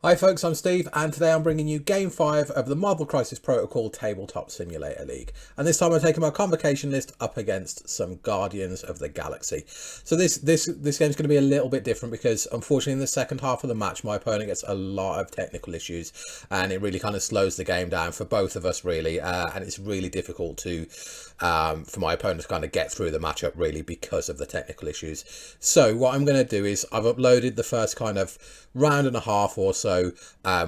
Hi folks, I'm Steve, and today I'm bringing you Game 5 of the Marble Crisis Protocol Tabletop Simulator League. And this time I'm taking my Convocation list up against some Guardians of the Galaxy. So this game's going to be a little bit different because unfortunately in the second half of the match my opponent gets a lot of technical issues and it really kind of slows the game down for both of us really, and it's really difficult to for my opponent to kind of get through the matchup really because of the technical issues. So what I'm going to do is I've uploaded the first kind of round and a half or so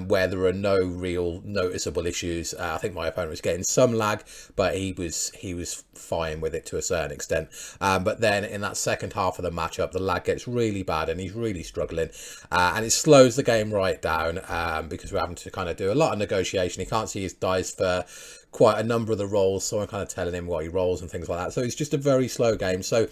where there are no real noticeable issues. I think my opponent was getting some lag, but he was fine with it to a certain extent. But then in that second half of the matchup, the lag gets really bad and he's really struggling, and it slows the game right down because we're having to kind of do a lot of negotiation. He can't see his dice for quite a number of the rolls, so I'm kind of telling him what he rolls and things like that. So it's just a very slow game. So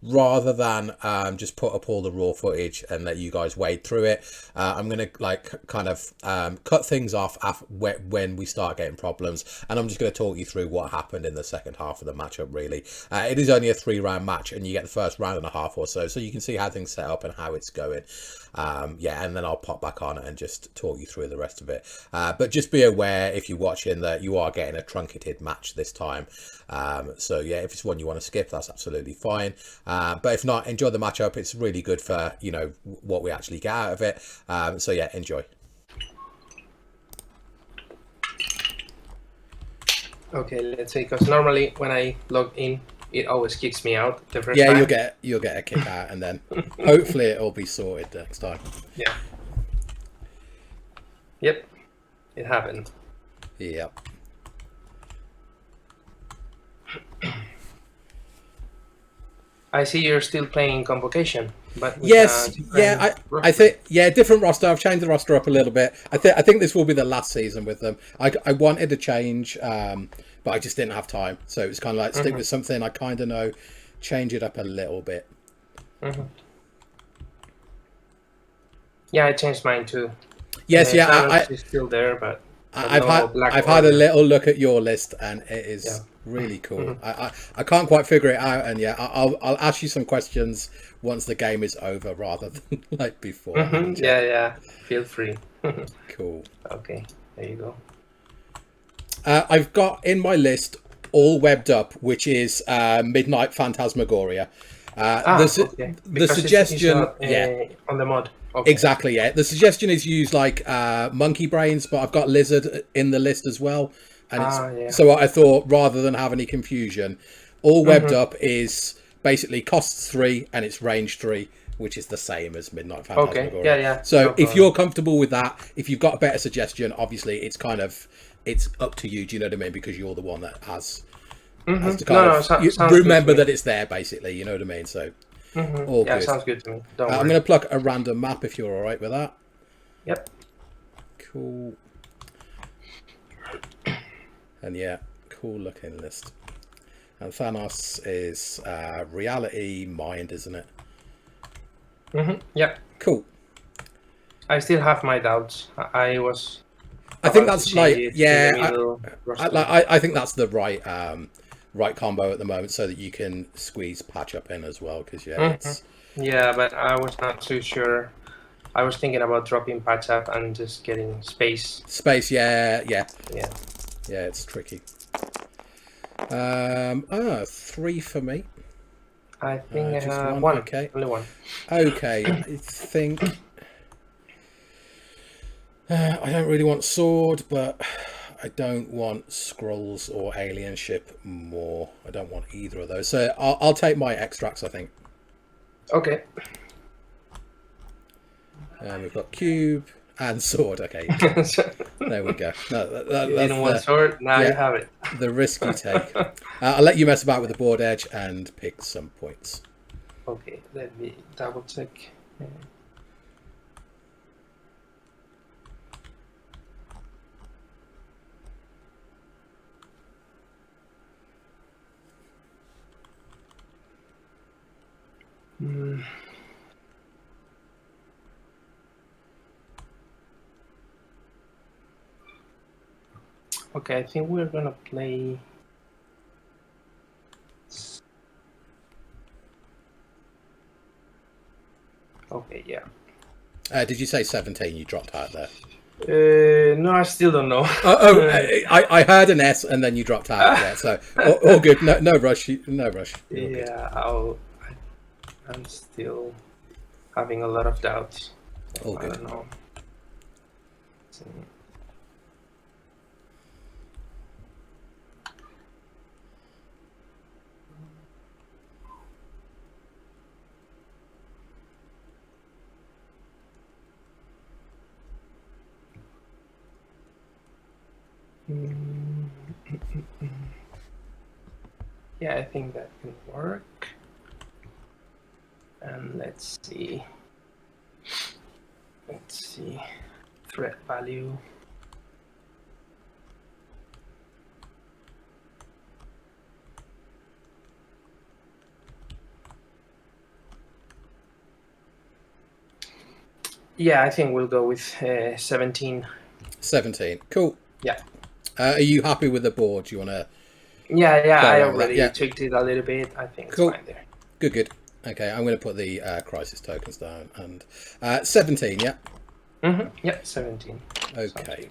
rather than just put up all the raw footage and let you guys wade through it, I'm gonna cut things off when we start getting problems, and I'm just going to talk you through what happened in the second half of the matchup really. It is only a 3-round match and you get the first round and a half or so you can see how things set up and how it's going. Yeah, and then I'll pop back on and just talk you through the rest of it, but just be aware if you're watching that you are getting a truncated match this time. So yeah, if it's one you want to skip, that's absolutely fine, but if not, enjoy the matchup. It's really good for what we actually get out of it. So yeah, enjoy. Okay, let's say, because normally when I log in, it always kicks me out the first Yeah, time. you'll get a kick out, and then hopefully it'll be sorted next time. Yeah. Yep, it happened. Yep. I see you're still playing Convocation, but with Yes, a different yeah, I roster. think different roster. I've changed the roster up a little bit. I think this will be the last season with them. I wanted to change, but I just didn't have time. So it was kind of like stick with something I kind of know, change it up a little bit. Yeah, I changed mine too. Yes, Thanos is still there, but no Black I've had a Order. little look at your list, and it Yeah. is really cool. I can't quite figure it out, and yeah, I'll ask you some questions once the game is over, rather than like beforehand. Yeah, yeah. Feel free. Cool. Okay, there you go. I've got in my list all webbed up, which is Midnight Phantasmagoria. Okay. The Because it's suggestion, not yeah, on the mod. Okay. exactly, yeah. The suggestion is use like monkey brains, but I've got lizard in the list as well, and it's Yeah. so I thought rather than have any confusion, all webbed up is basically costs 3 and it's range 3, which is the same as Midnight Okay. Yeah, Phantasmagoria. yeah. No So if problem. you're comfortable with that, if you've got a better suggestion, obviously it's up to you. Do you know what I mean? Because you're the one that has to kind No, of sounds good to remember me. that it's there, basically. You know what I mean? So all Yeah, good. sounds good to me. Don't I'm worry. going to pluck a random map if you're all right with that. Yep. Cool. And yeah, cool looking list. And Thanos is reality mind, isn't it? Yep. Cool. I still have my doubts. I was I think about to that's change like, it to the yeah, middle roster. I think that's the right combo at the moment, so that you can squeeze patch up in as well. Because yeah, it's Yeah, but I was not too sure. I was thinking about dropping patch up and just getting space. space. Yeah, Yeah. it's tricky. 3 for me. I think I Just have one. one. Okay. Only one. Okay. I think I don't really want sword, but I don't want scrolls or alien ship more. I don't want either of those. So I'll take my extracts, I think. Okay. We've got cube and sword. Okay, there we go. No, You that's didn't want sword, now you yeah, have it. the risk you take. I'll let you mess about with the board edge and pick some points. Okay, let me double check. Okay, I think we're gonna play. Okay, yeah. Did you say 17? You dropped out there. No, I still don't know. I heard an S and then you dropped out. Yeah, so all good. No rush. No rush. You're good. Yeah, I'm still having a lot of doubts. All I good. don't know. Yeah, I think that can work. And let's see. Threat value. Yeah, I think we'll go with 17. 17. Cool. Yeah. Are you happy with the board? Do you want to? Yeah, I around that? already Yeah. tweaked it a little bit. I think Cool. it's fine there. Good. Okay, I'm going to put the crisis tokens down and 17. Yeah. Yeah, 17. Okay.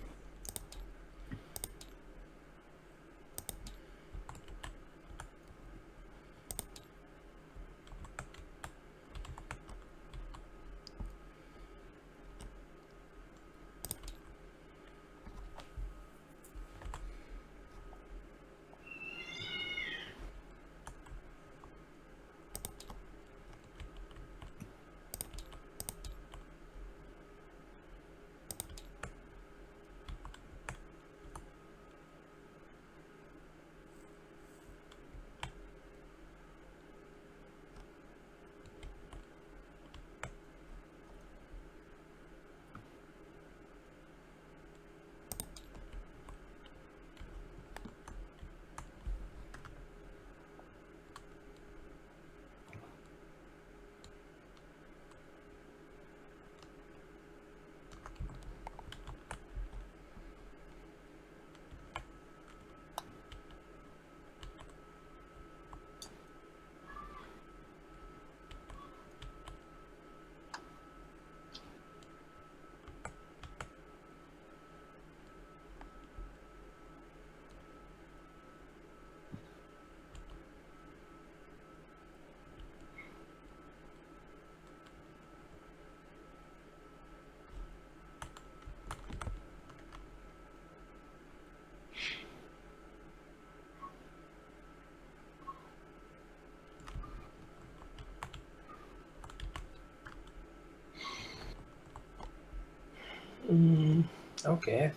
Okay,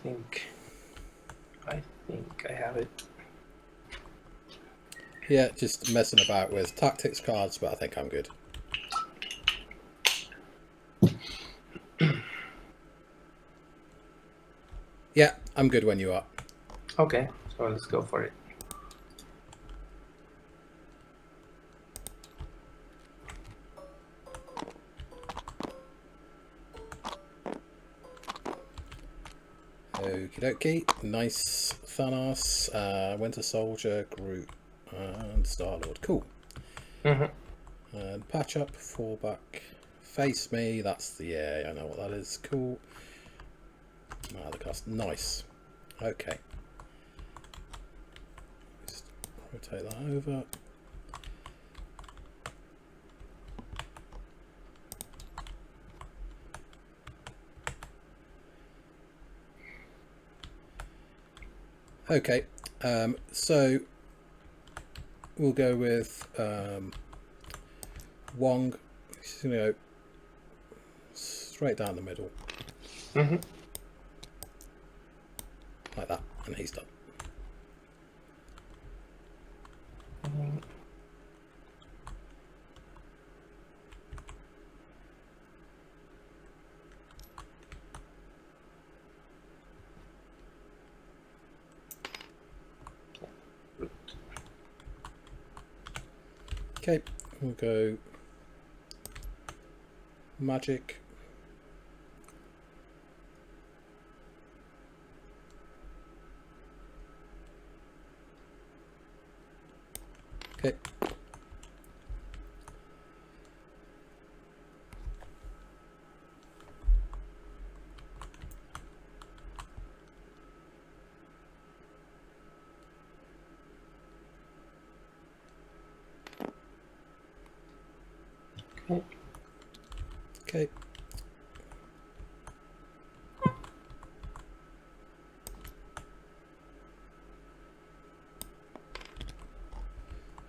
I think I have it. Yeah, just messing about with tactics cards, but I think I'm good. Yeah, I'm good when you are. Okay, so let's go for it. Okie dokie. Nice Thanos, Winter Soldier, Groot, and Star-Lord. Cool. And patch up, fall back, face me. That's the, yeah, I know what that is. Cool. The cost. Nice. Okay. Just rotate that over. Okay, so we'll go with Wong. She's going to go straight down the middle. Like that, and he's done. Okay, we'll go magic. Okay. Okay.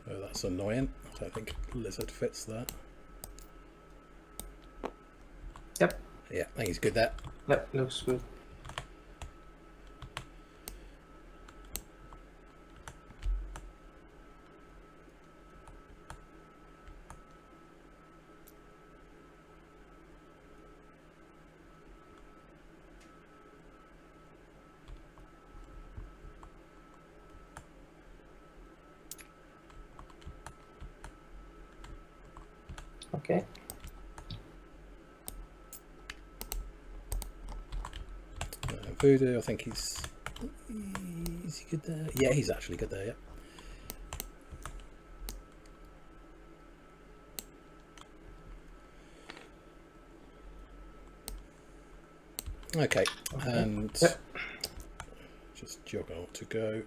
Oh, that's annoying. I don't think lizard fits there. Yep. Yeah, I think he's good there. Yep, looks good. Okay. Voodoo, I think he's... Is he good there? Yeah, he's actually good there, yeah. Okay, and yep. just jog on to go.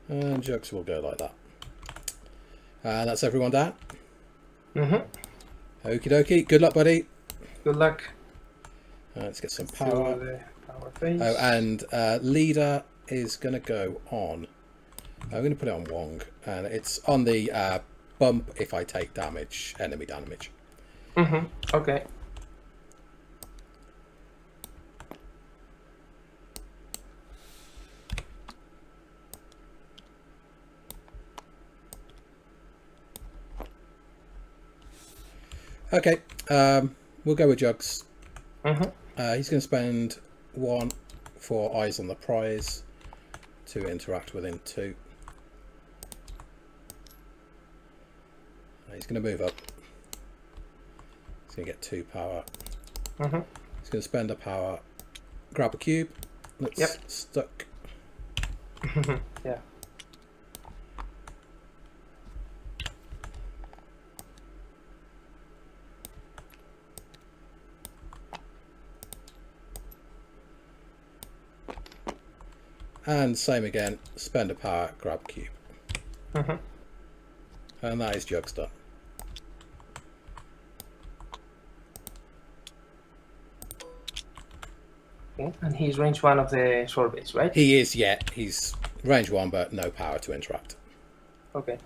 And jugs will go like that. And that's everyone down. Mm-hmm. Okie dokie. Good luck, buddy. Good luck. Let's get some To power. the power phase. Oh, and leader is going to go on. I'm going to put it on Wong, and it's on the bump if I take damage, enemy damage. Mm-hmm. Okay. Okay, we'll go with Jugs. Mm-hmm. He's going to spend 1 for eyes on the prize, to interact with him 2. He's going to move up. He's going to get 2 power. Mm-hmm. He's going to spend a power, grab a cube. That's Yep. stuck. Yeah. And same again, spend a power, grab a cube. Mm-hmm. And that is Jugs done. Okay. And he's range 1 of the sword base, right? He is, yeah. He's range 1, but no power to interact. Okay.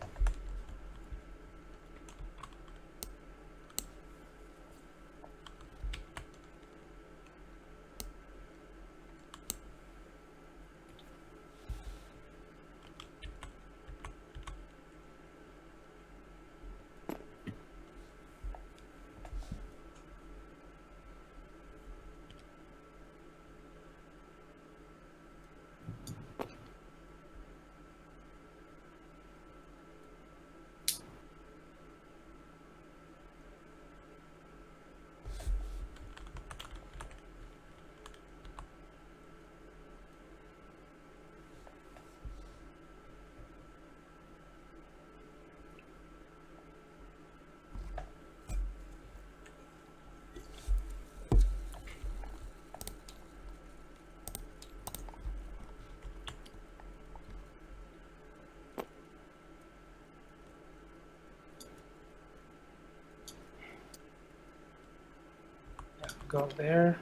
Go there,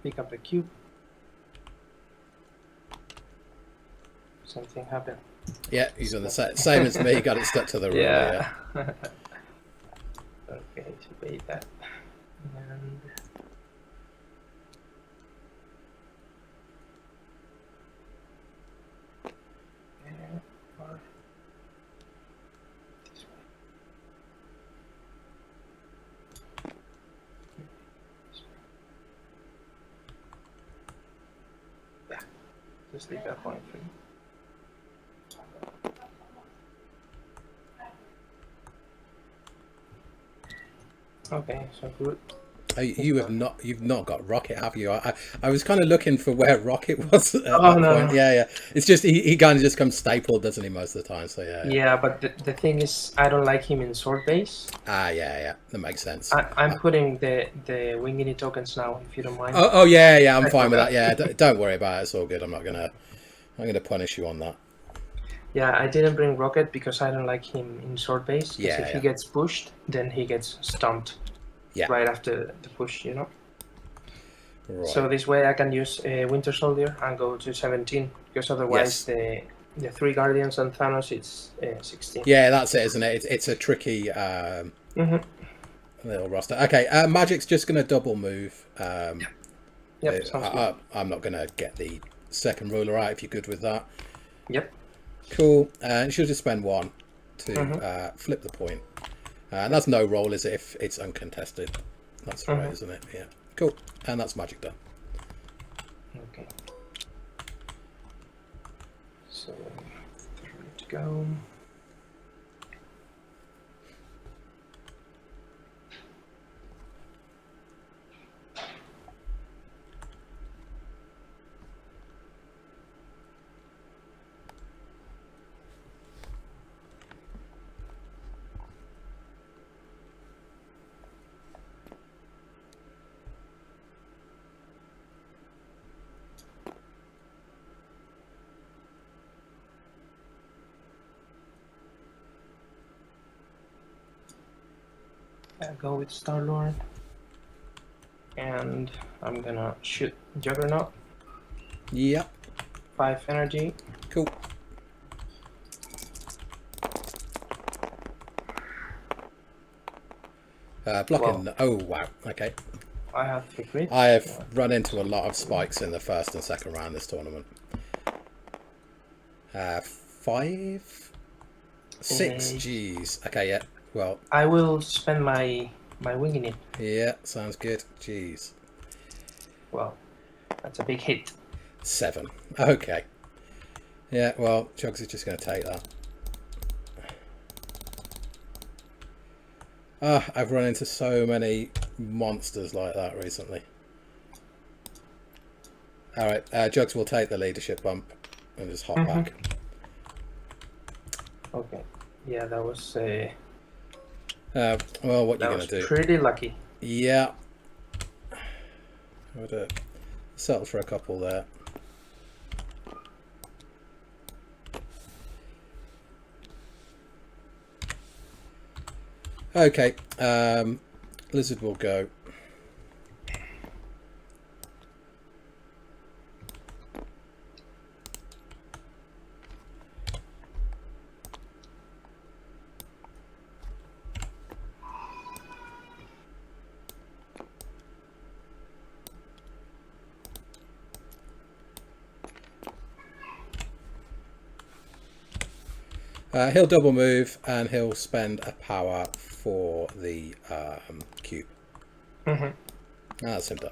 pick up the cube. Something happened. Yeah, he's on the same as me. Got it stuck to the ruler. Yeah. Okay, to bait that. And there, or this way. This way. Yeah, just leave that point free. Okay, so good. Oh, you've not got Rocket, have you? I was kind of looking for where Rocket was at that no, point. no. Yeah. It's just he kind of just comes stapled, doesn't he, most of the time? So yeah. Yeah, but the thing is, I don't like him in sword base. Yeah. That makes sense. I'm putting the Wingini tokens now, if you don't mind. Oh yeah. I'm fine with that. Yeah, don't worry about it. It's all good. I'm not gonna punish you on that. Yeah, I didn't bring Rocket because I don't like him in sword base. Because Yeah, if he yeah. gets pushed, then he gets stumped Yeah. right after the push, you know? Right. So this way I can use Winter Soldier and go to 17, because otherwise Yes. the 3 Guardians and Thanos, it's 16. Yeah, that's it, isn't it? It's a tricky Mm-hmm. little roster. Okay, Magic's just going to double move. Yep, sounds good. I'm not going to get the second ruler out if you're good with that. Yep. Cool. And she'll just spend 1 to Mm-hmm. flip the point. And that's no roll, is it, if it's uncontested? That's right, Mm-hmm. isn't it? Yeah. Cool. And that's Magic done. Okay. So, 3 to go. I'll go with Star-Lord. And I'm gonna shoot Juggernaut. Yep. 5 energy. Cool. Blocking. Well, Oh, wow. Okay. I have 3 crits. I have run into a lot of spikes in the first and second round this tournament. 5? 6? Jeez. Okay, yeah. Well, I will spend my winging it. yeah, sounds good. Jeez. Well, that's a big hit. 7. Okay. Yeah, well, Chugs is just going to take that. I've run into so many monsters like that recently. Alright, Jugs will take the leadership bump and just hop back. Okay. Yeah, that was Well, what you're going to do? pretty lucky. Yeah. I would settle for a couple there. Okay, Lizard will go. He'll double move and he'll spend a power for the cube. That's him done.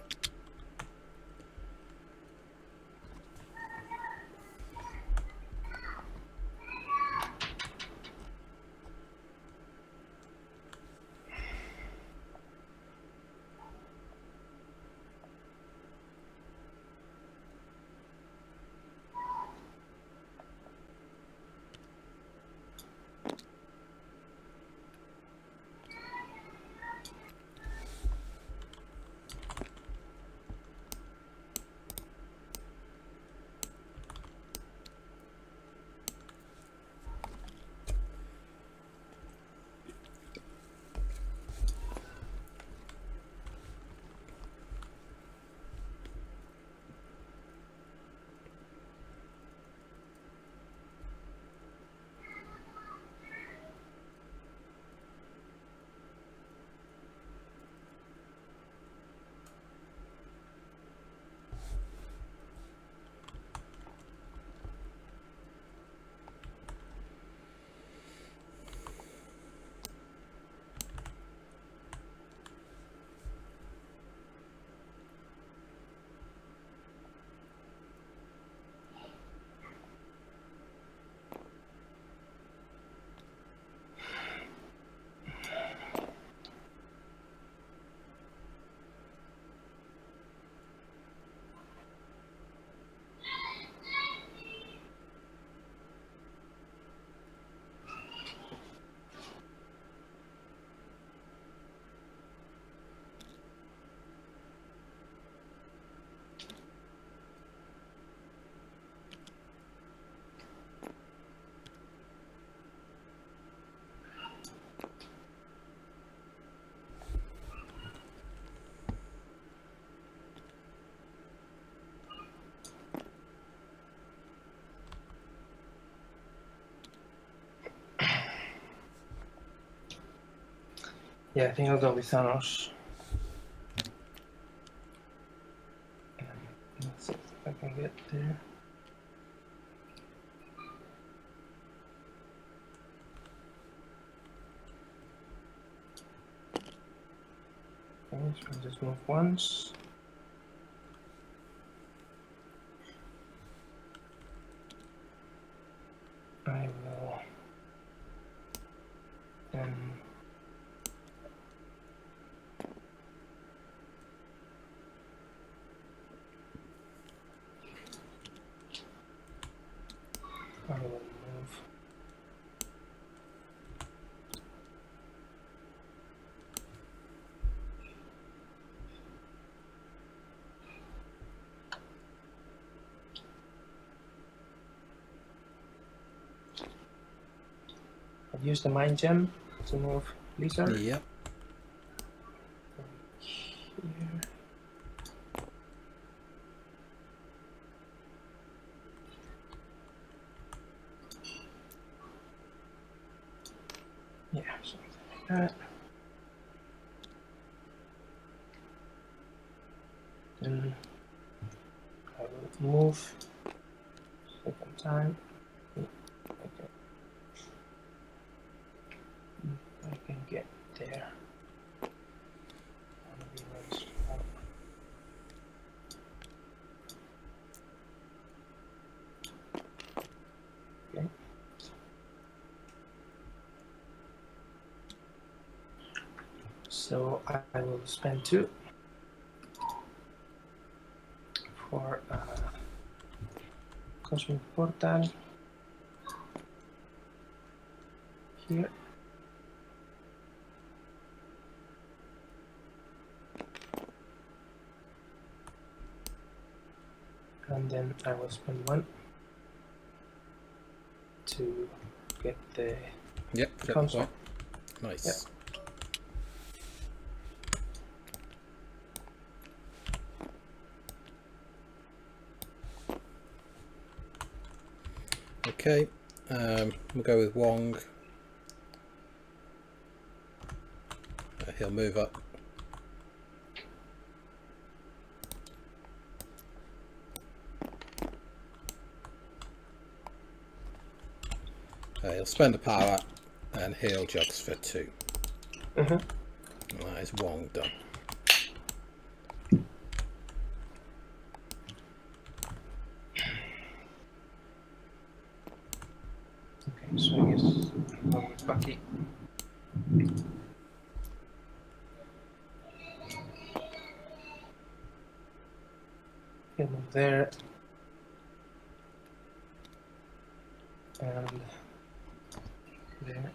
Yeah, I think I'll go with Thanos. Let's see if I can get there. Okay, so I'll just move once. I will then I will move. I've used the mind gem to move Lizard. Yep. Here. Yeah, something like that. Then I will move second time. Okay. I can get there. Wanna be really small. Okay. So I will spend 2 for Cosmic Portal here. And then I will spend 1 to get the Yep. console. Nice. Yep. Okay. We'll go with Wong. He'll move up. He'll spend a power and heal Jugs for 2. Mhm. That is Wong done. Okay, so I guess I'll go with Bucky. He'll move there. And there.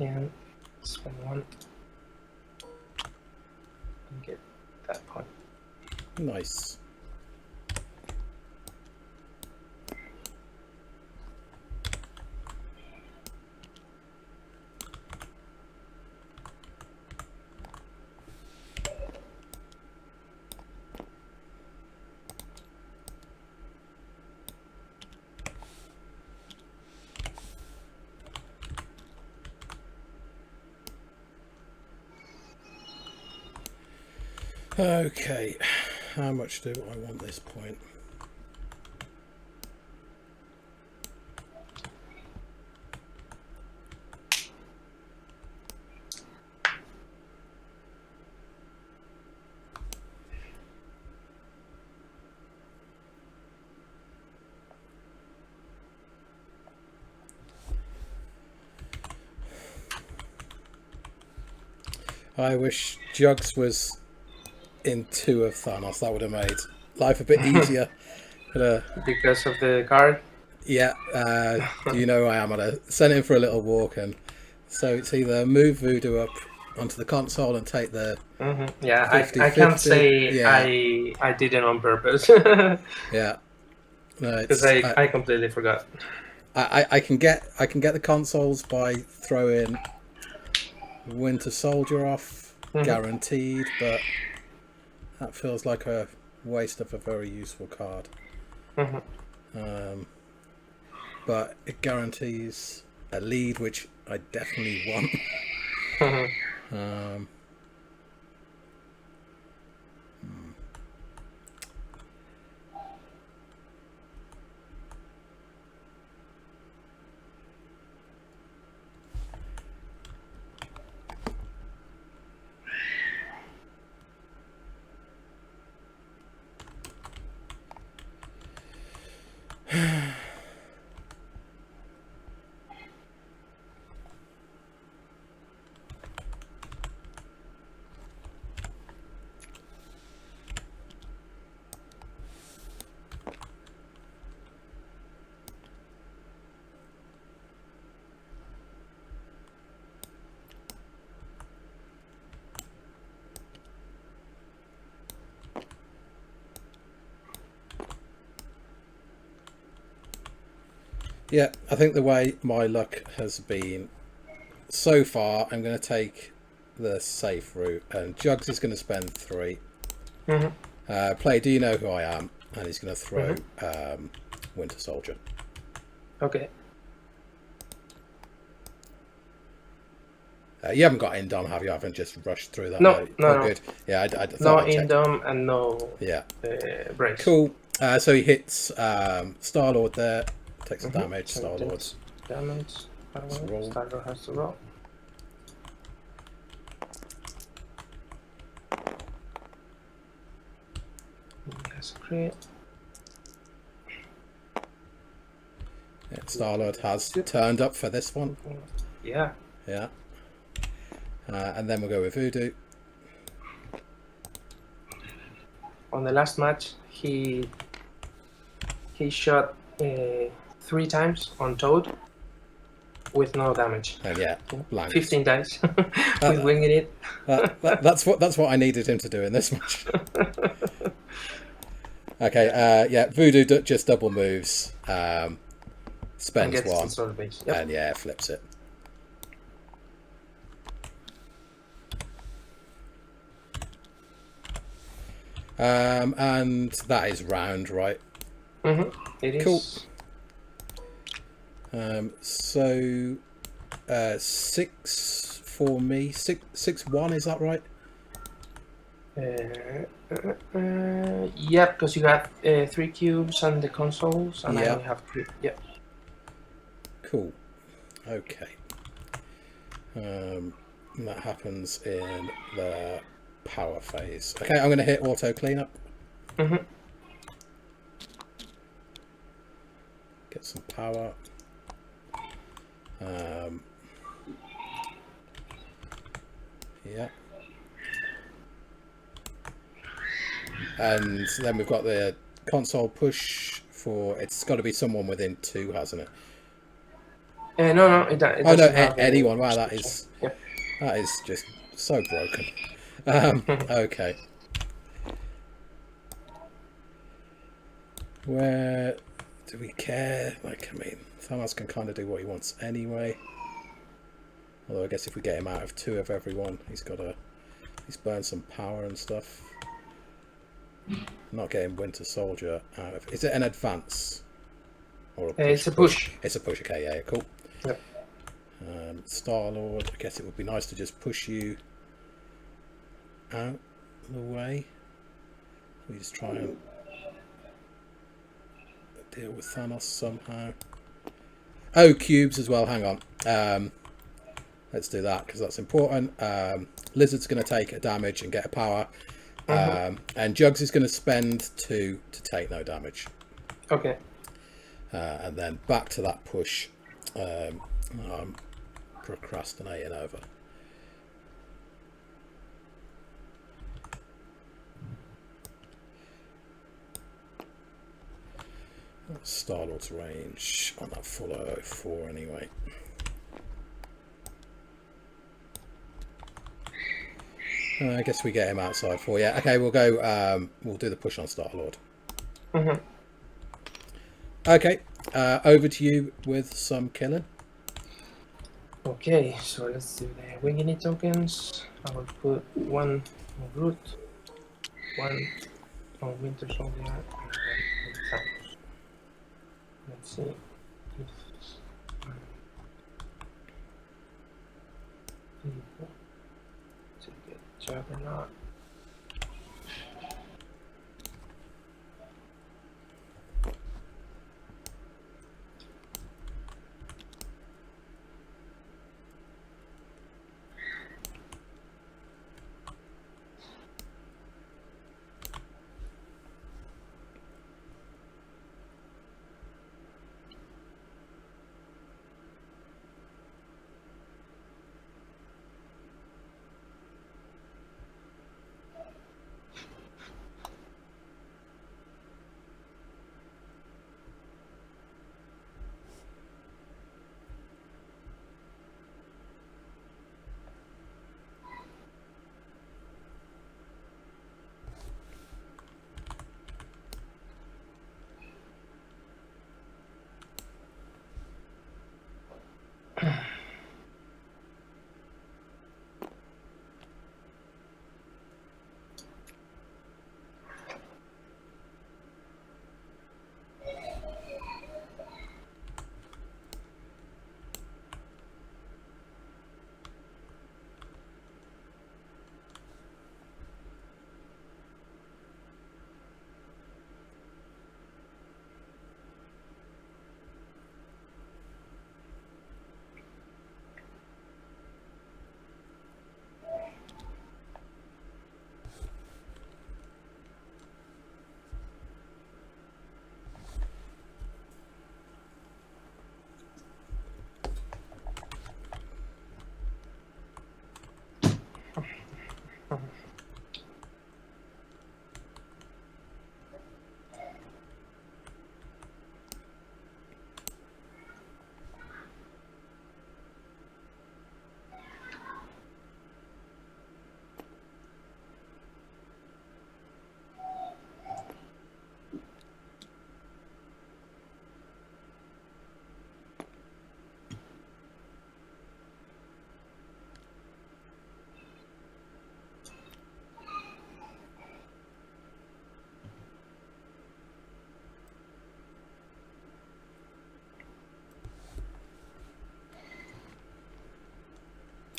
And spend 1 and get that point. Nice. Okay, how much do I want this point? I wish Jugs was in 2 of Thanos. That would have made life a bit easier. But, Because of the card? yeah, do you know who I am? I sent him for a little walk, and so it's either move Voodoo up onto the console and take the Yeah, 50, I can't 50. say Yeah. I did it on purpose. Yeah, no, Because it's I completely forgot. I can get the consoles by throwing Winter Soldier off, guaranteed, but that feels like a waste of a very useful card. But it guarantees a lead, which I definitely want. Yeah, I think the way my luck has been so far, I'm going to take the safe route, and Jugs is going to spend 3. Play, do you know who I am? And he's going to throw Winter Soldier. Okay. You haven't got Indom, have you? I haven't just rushed through that. No. Good. Yeah, I thought no I'd check. Indom and no brace. Cool. So he hits Star-Lord there, takes the damage. Star-Lord. Damage. Star-Lord has to roll. That's great. Yeah, Star-Lord has turned up for this one. Yeah. Yeah. And then we'll go with Voodoo. On the last match, he shot 3 times on Toad with no damage. And yeah, blank. 15 dice with winging it. That's what I needed him to do in this match. Okay, yeah, Voodoo just double moves, spends 1, yep. and yeah, flips it. And that is round, right? It is. Cool. So 6 for me. 6-1, is that right? Yeah, because you got 3 cubes and the consoles, and I only have 3. Yeah. Cool. Okay. That happens in the power phase. Okay, I'm going to hit auto cleanup. Get some power. Yeah. And then we've got the console push for, it's got to be someone within 2, hasn't it? No, it doesn't. Oh no, anyone. Wow, that is just so broken. Okay. Where do we care? Like, I mean, Thanos can kind of do what he wants anyway. Although I guess if we get him out of 2 of everyone, he's burned some power and stuff. Not getting Winter Soldier out of. Is it an advance? Or a push? It's a push. It's a push. Okay, yeah, cool. Yep. Star-Lord, I guess it would be nice to just push you out the way. We just try and deal with Thanos somehow. Oh, cubes as well. Hang on. Let's do that because that's important. Lizard's going to take a damage and get a power. And Jugs is going to spend 2 to take no damage. Okay. And then back to that push. I'm procrastinating over. Star-Lord's range on that full 04 anyway. I guess we get him outside 4. Yeah, okay, we'll go. We'll do the push on Star-Lord. Okay, over to you with some killing. Okay, so let's do the winging it tokens. I will put 1 root, 1 on Winter Soldier and then Thanos. Let's see if I'm able to get Juggernaut.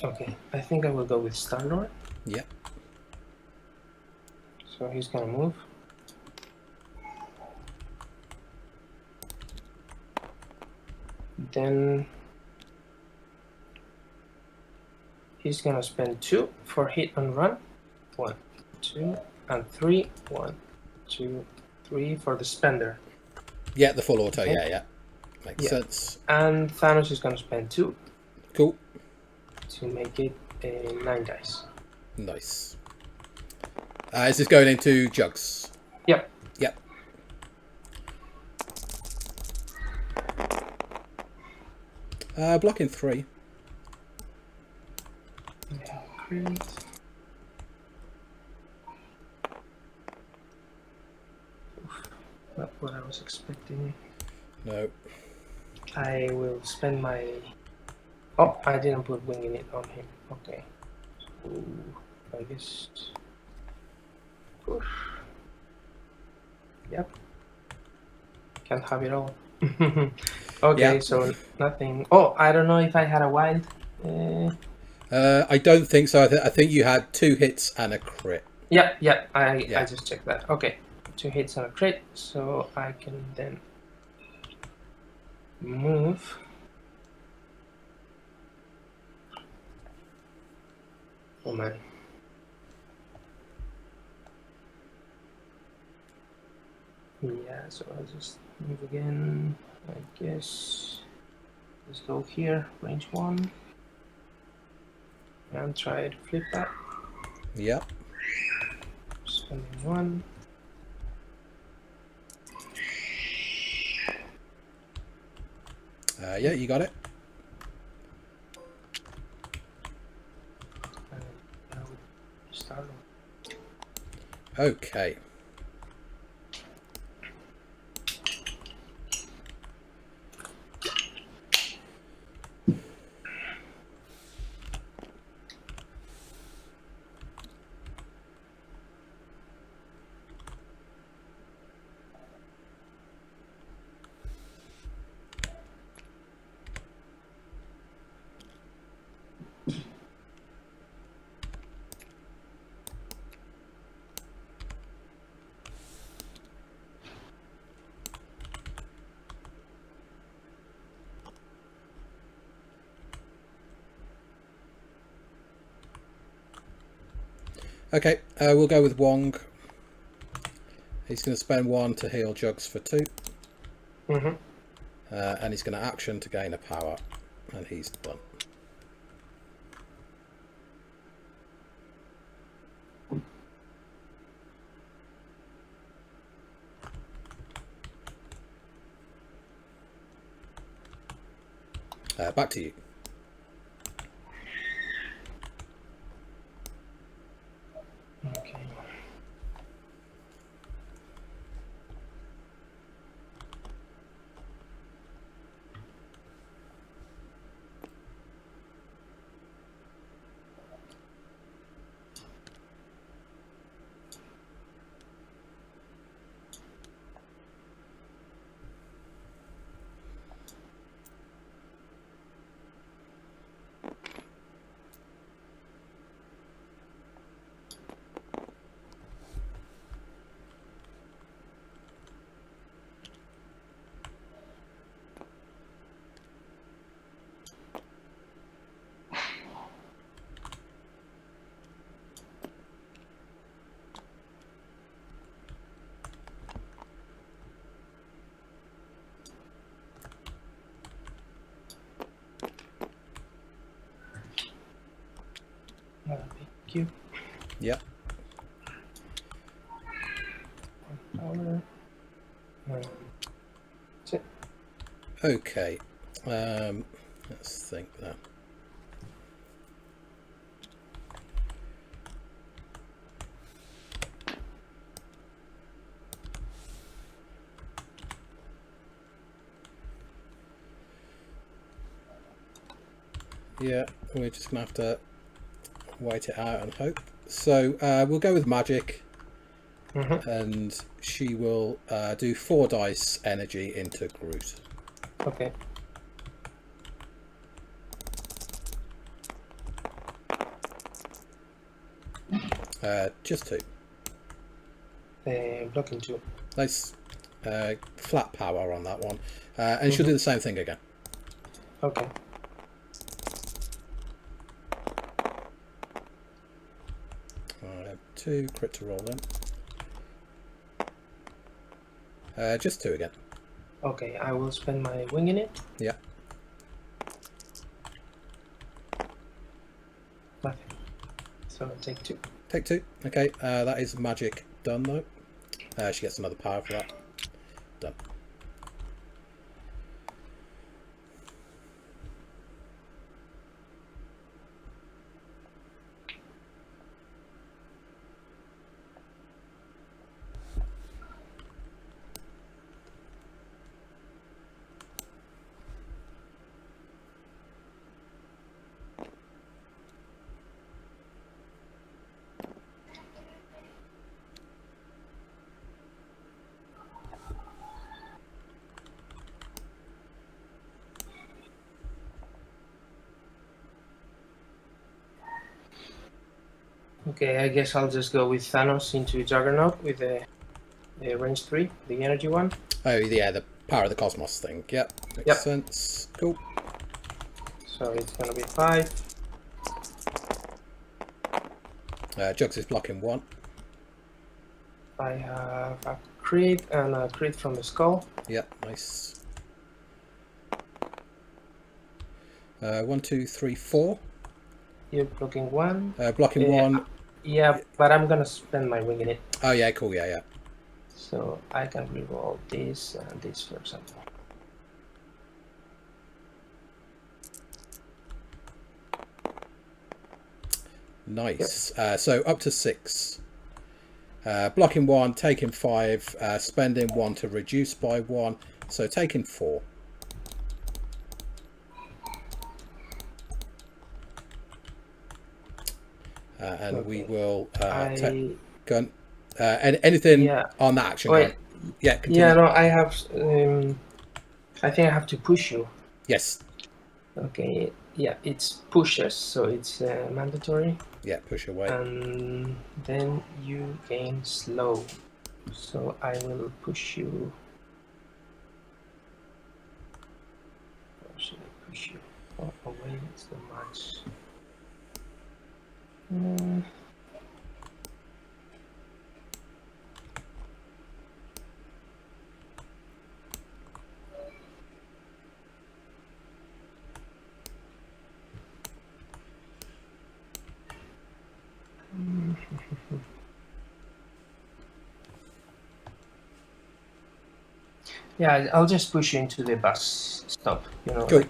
Okay, I think I will go with Star-Lord. Yep. So he's gonna move. Then he's gonna spend 2 for hit and run. 1, 2, and 3. 1, 2, 3 for the spender. Yeah, the full auto. Okay. Yeah. Makes Yeah. sense. And Thanos is gonna spend 2 Cool. to make it a 9 dice. Nice. Is this going into jugs? Yep. Yep. Blocking 3. Okay, great. Not what I was expecting. No. I will spend my... Oh, I didn't put winging it on him. Okay. Ooh, I guess... Oof. Yep. Can't have it all. Okay, Yeah. so nothing. Oh, I don't know if I had a wild. I don't think so. I think you had 2 hits and a crit. Yeah, I Yeah. just checked that. Okay, 2 hits and a crit, so I can then move. Oh man. Yeah, so I'll just move again. I guess let's go here, range 1, and try to flip that. Yep. Spending 1. Yeah, you got it. And I would start. Okay. Okay, we'll go with Wong. He's going to spend 1 to heal Jugs for 2. Mm-hmm. And he's going to action to gain a power. And he's done. Back to you. Okay. Thank you. Yep. Power. That's it. Okay. Let's think then. Yeah, we're just gonna have to wait it out and hope. So we'll go with magic, and she will do 4 dice energy into Groot. Okay. Just 2. Blocking 2. Nice flat power on that one, and she'll do the same thing again. Okay. Two crit to roll in. Just 2 again. Okay, I will spend my wing in it. Yeah. Nothing. So I'll take 2. Take 2. Okay, that is magic done though. She gets another power for that. Done. Okay, I guess I'll just go with Thanos into Juggernaut with the range 3, the energy one. Oh yeah, the power of the cosmos thing. Yep, makes sense. Cool. So it's gonna be 5. Jugs is blocking 1. I have a crit and a crit from the skull. Yep, nice. 1, 2, 3, 4. You're blocking 1. Blocking 1. Yeah, but I'm gonna spend my wing in it. Oh yeah, cool. Yeah. So I can reroll this and this, for example. Nice. So up to 6. Blocking 1, taking 5, spending 1 to reduce by 1, so taking 4. And Okay. we will I... anything on that action. Wait. Yeah, continue. Yeah, no, I have. I think I have to push you. Yes. Okay. Yeah, it's pushes, so it's mandatory. Yeah, push away. And then you gain slow. So I will push you. Or should I push you? Oh, away, it's the match. Yeah, I'll just push you into the bus stop. You know, Cool. like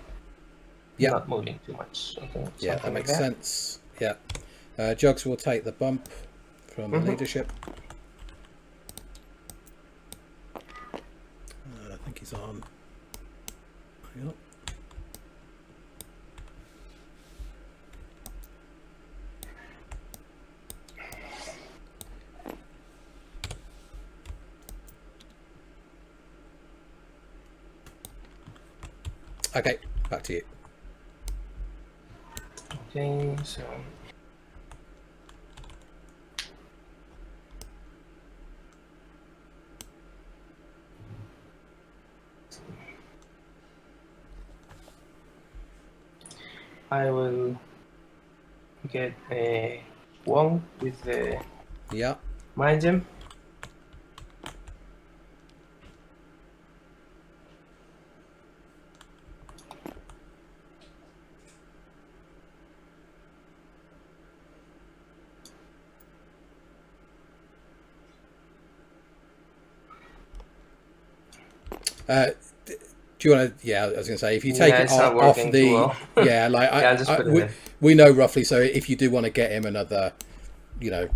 Yeah. not moving too much. Okay, Yeah, something that like makes that. sense. Yeah. Jugs will take the bump from the leadership. I think he's on. Hang on. Okay, back to you. Okay, so I will get a Wong with the Yeah. mind gem. Do you want to? Yeah, I was going to say if you take Yeah, it it's not off working too the. well. Yeah, like Yeah, I'll just put it in. we know roughly. So if you do want to get him another, you know,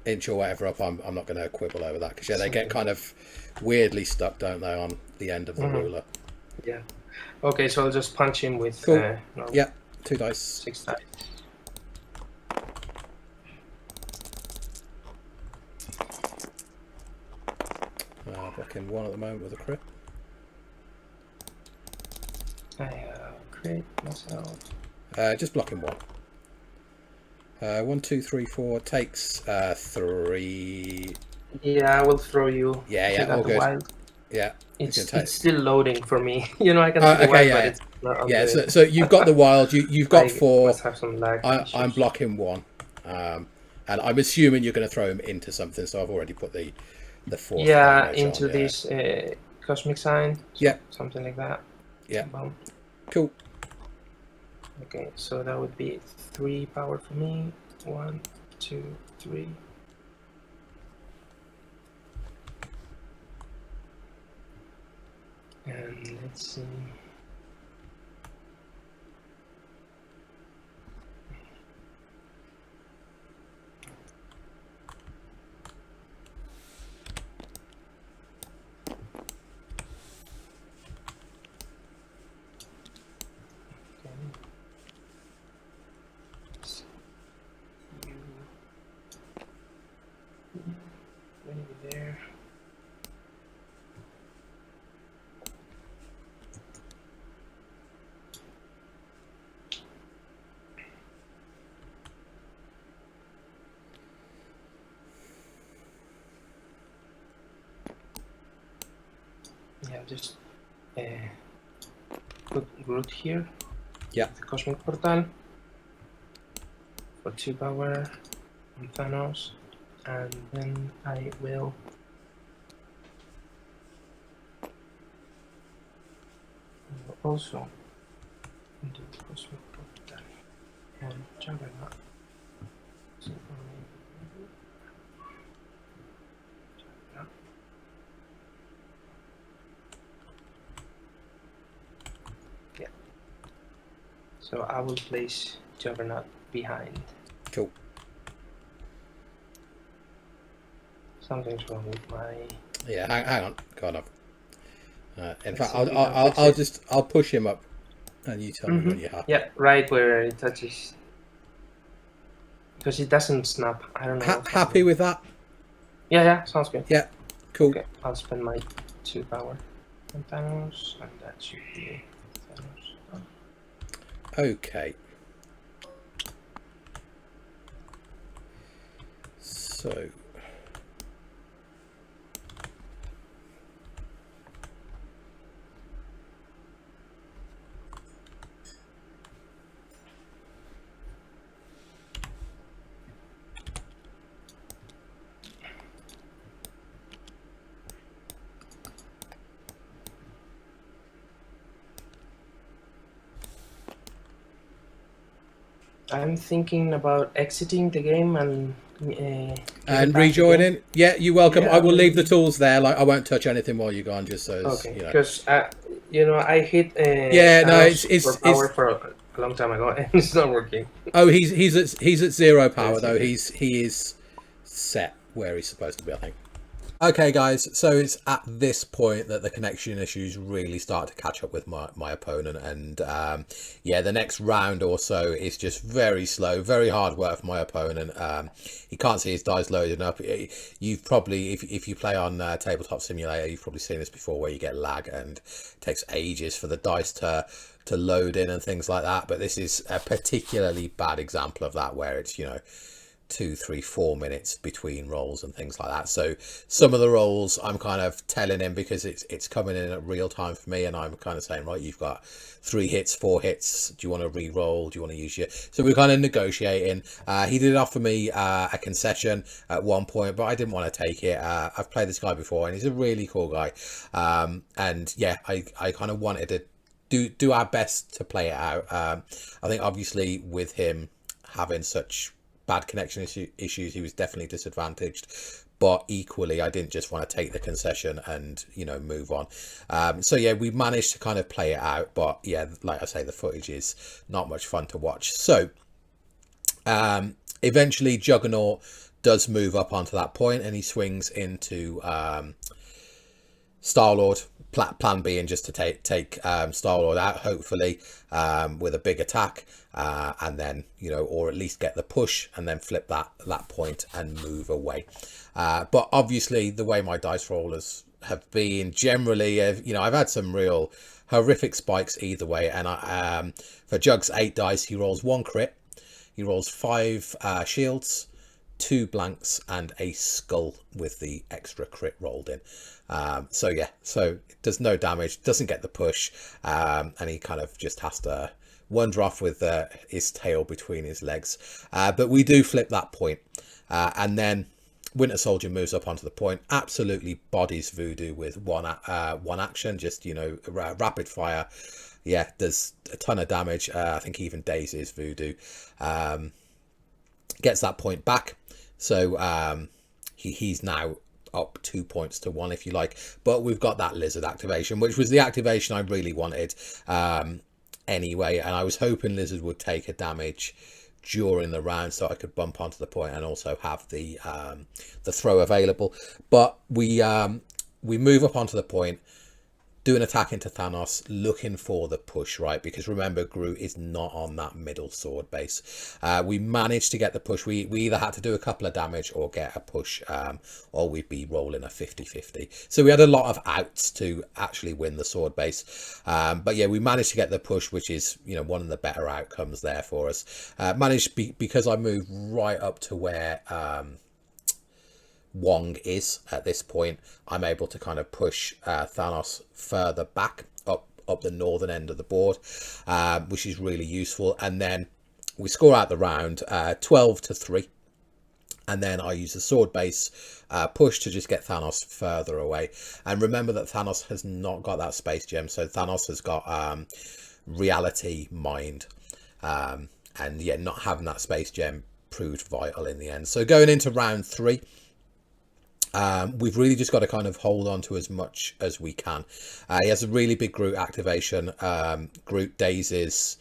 inch or whatever up, I'm not going to quibble over that because yeah, they get kind of weirdly stuck, don't they, on the end of the ruler. Yeah. Okay, so I'll just punch him with Cool. no, Yeah, 2 dice. 6 dice. Blocking 1 at the moment with a crit. I crit myself. Just blocking 1. 1, 2, 3, 4 takes 3. Yeah, I will throw you. Yeah, Check all out the good. wild. Yeah, It's still loading for me. You know, I can see the okay, wild, yeah, but it's not on yeah. the. So you've got the wild. You've got I 4. must have some lag I'm issues. blocking 1, and I'm assuming you're going to throw him into something. So I've already put the 4th Yeah, damage into on. Yeah. this cosmic sign. Yeah. Something like that. Yeah. Boom. Cool. Okay, so that would be 3 power for me. 1, 2, 3. And let's see. Okay. So you maybe there. Yeah, just put Groot here. Yeah. The cosmic portal for 2 power on Thanos, and then I will also do the cosmic portal on Juggernaut. So, yeah. So I will place Juggernaut behind. Cool. Something's wrong with my. Yeah. Hang on. God, in fact, see if we can fix it. I'll push him up, and you tell me when you're happy. Yeah, right where it touches. Because it doesn't snap. I don't know. what's Happy happening. with that? Yeah, sounds good. Yeah. Cool. Okay, I'll spend my 2 power on Thanos, and that should be Thanos. Okay. So. I'm thinking about exiting the game and getting And back again. rejoining, yeah, you're welcome. I Yeah, will leave the maybe. tools there. Like, I won't touch anything while you're gone, just so as Okay, you know. because I hit Yeah, no, Thanos it's superpower for a long time ago, and it's not working. oh, he's at zero power though. Basically. He is set where he's supposed to be, I think. Okay, guys, so it's at this point that the connection issues really start to catch up with my opponent, and yeah, the next round or so is just very slow, very hard work for my opponent. He can't see his dice loading up. You've probably, if you play on Tabletop Simulator, you've probably seen this before, where you get lag and it takes ages for the dice to load in and things like that. But this is a particularly bad example of that, where it's, 2, 3, 4 minutes between rolls and things like that. So some of the rolls I'm kind of telling him, because it's coming in at real time for me, and I'm kind of saying, right, you've got 3 hits, 4 hits, do you want to re-roll, do you want to use your... So we're kind of negotiating. He did offer me a concession at one point, but I didn't want to take it. I've played this guy before, and he's a really cool guy, and yeah, I kind of wanted to do our best to play it out. I think obviously with him having such bad connection issues, he was definitely disadvantaged, but equally I didn't just want to take the concession and move on. So yeah, we managed to kind of play it out, but yeah, like I say, the footage is not much fun to watch. So eventually Juggernaut does move up onto that point, and he swings into Star-Lord, plan being just to take Star-Lord out, hopefully, with a big attack, and then, or at least get the push and then flip that point and move away. But obviously, the way my dice rollers have been generally, I've had some real horrific spikes either way. And for Jug's 8 dice, he rolls 1 crit, he rolls 5 shields, 2 blanks, and a skull with the extra crit rolled in. So yeah, so it does no damage, doesn't get the push, and he kind of just has to wander off with his tail between his legs. But we do flip that point, and then Winter Soldier moves up onto the point, absolutely bodies Voodoo with one action, just rapid fire. Yeah, there's a ton of damage. I think even dazes Voodoo. Gets that point back, so he's now up 2 points to 1, if you like. But we've got that Lizard activation, which was the activation I really wanted anyway, and I was hoping Lizard would take a damage during the round so I could bump onto the point and also have the throw available. But we move up onto the point, do an attack into Thanos, looking for the push, right? Because remember, Groot is not on that middle sword base. We managed to get the push. We either had to do a couple of damage or get a push, or we'd be rolling a 50-50. So we had a lot of outs to actually win the sword base. But yeah, we managed to get the push, which is, one of the better outcomes there for us. Because I moved right up to where Wong is at this point, I'm able to kind of push Thanos further back up the northern end of the board, which is really useful. And then we score out the round 12-3, and then I use the sword base push to just get Thanos further away. And remember that Thanos has not got that space gem, so Thanos has got reality mind, and yeah, not having that space gem proved vital in the end. So going into round 3, we've really just got to kind of hold on to as much as we can. He has a really big Groot activation. Groot dazes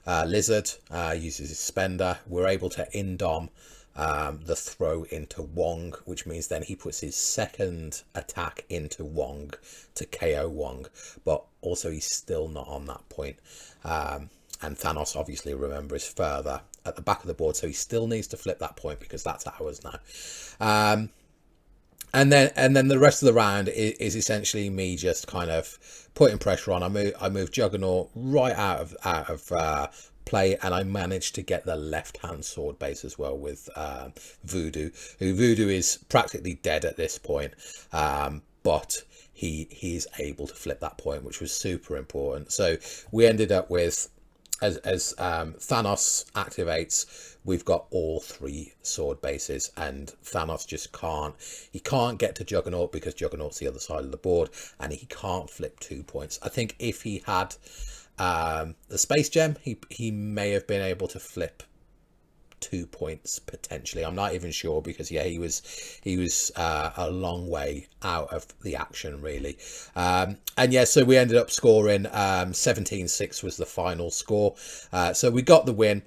Lizard, uses his spender. We're able to indom the throw into Wong, which means then he puts his second attack into Wong to KO Wong, but also he's still not on that point. And Thanos, obviously, remember, is further at the back of the board, so he still needs to flip that point because that's ours now. And then the rest of the round is essentially me just kind of putting pressure on. I move Juggernaut right out of play, and I managed to get the left hand sword base as well with Voodoo. Voodoo is practically dead at this point, but he's able to flip that point, which was super important. So we ended up with, as Thanos activates, we've got all 3 sword bases, and Thanos just can't get to Juggernaut because Juggernaut's the other side of the board, and he can't flip 2 points. I think if he had the space gem, he may have been able to flip 2 points potentially. I'm not even sure, because yeah, he was a long way out of the action really. And yeah, so we ended up scoring 17-6 was the final score. So we got the win.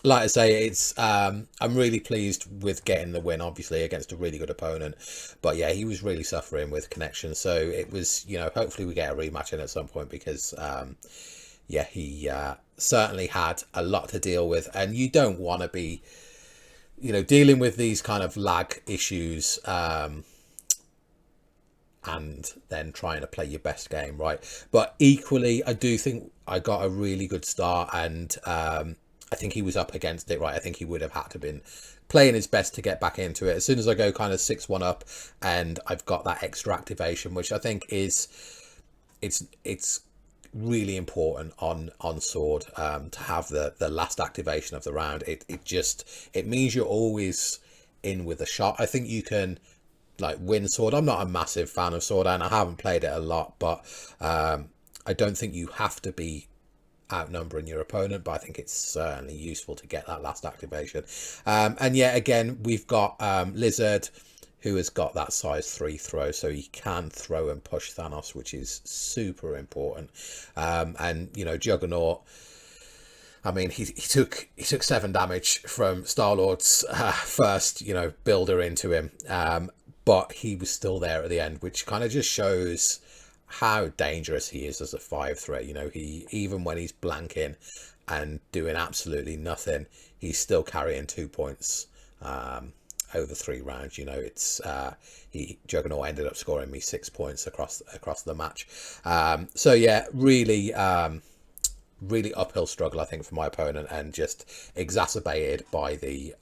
Like I say, it's I'm really pleased with getting the win, obviously against a really good opponent, but yeah, he was really suffering with connection. So it was, you know, hopefully we get a rematch in at some point, because yeah, he certainly had a lot to deal with, and you don't want to be, you know, dealing with these kind of lag issues and then trying to play your best game, right? But equally, I do think I got a really good start, and I think he was up against it, right? I think he would have had to been playing his best to get back into it. As soon as I go kind of 6-1 up, and I've got that extra activation, which I think is it's really important on sword, to have the last activation of the round. It means you're always in with a shot. I think you can like win sword. I'm not a massive fan of sword, and I haven't played it a lot, but I don't think you have to be outnumbering your opponent, but I think it's certainly useful to get that last activation. And yeah, again, we've got Lizard, who has got that size 3 throw, so he can throw and push Thanos, which is super important. And you know, Juggernaut, I mean, he took 7 damage from Star-Lord's first, you know, builder into him, but he was still there at the end, which kind of just shows how dangerous he is as a 5 threat. You know, he, even when he's blanking and doing absolutely nothing, he's still carrying 2 points over 3 rounds. You know, it's Juggernaut ended up scoring me 6 points across the match. So yeah, really really uphill struggle, I think, for my opponent, and just exacerbated by the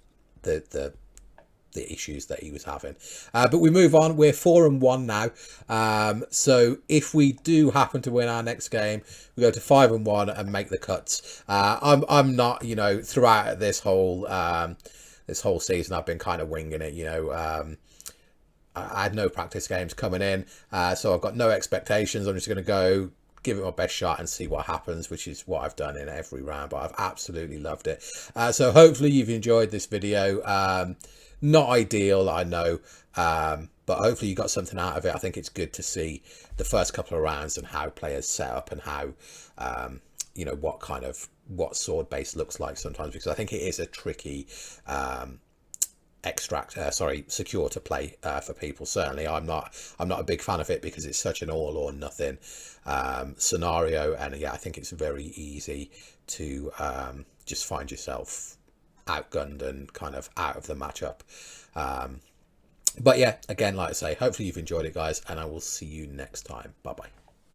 issues that he was having. But we move on. We're 4-1 now. So if we do happen to win our next game, we go to 5-1 and make the cuts. I'm not, you know, throughout this whole season, I've been kind of winging it. You know, I had no practice games coming in, so I've got no expectations. I'm just going to go give it my best shot and see what happens, which is what I've done in every round. But I've absolutely loved it. So hopefully you've enjoyed this video. Not ideal, I know, but hopefully you got something out of it. I think it's good to see the first couple of rounds and how players set up, and how you know, what sword base looks like sometimes, because I think it is a tricky secure to play for people. Certainly I'm not a big fan of it, because it's such an all or nothing scenario, and yeah, I think it's very easy to just find yourself outgunned and kind of out of the matchup. But yeah, again, like I say, hopefully you've enjoyed it, guys, and I will see you next time. Bye bye.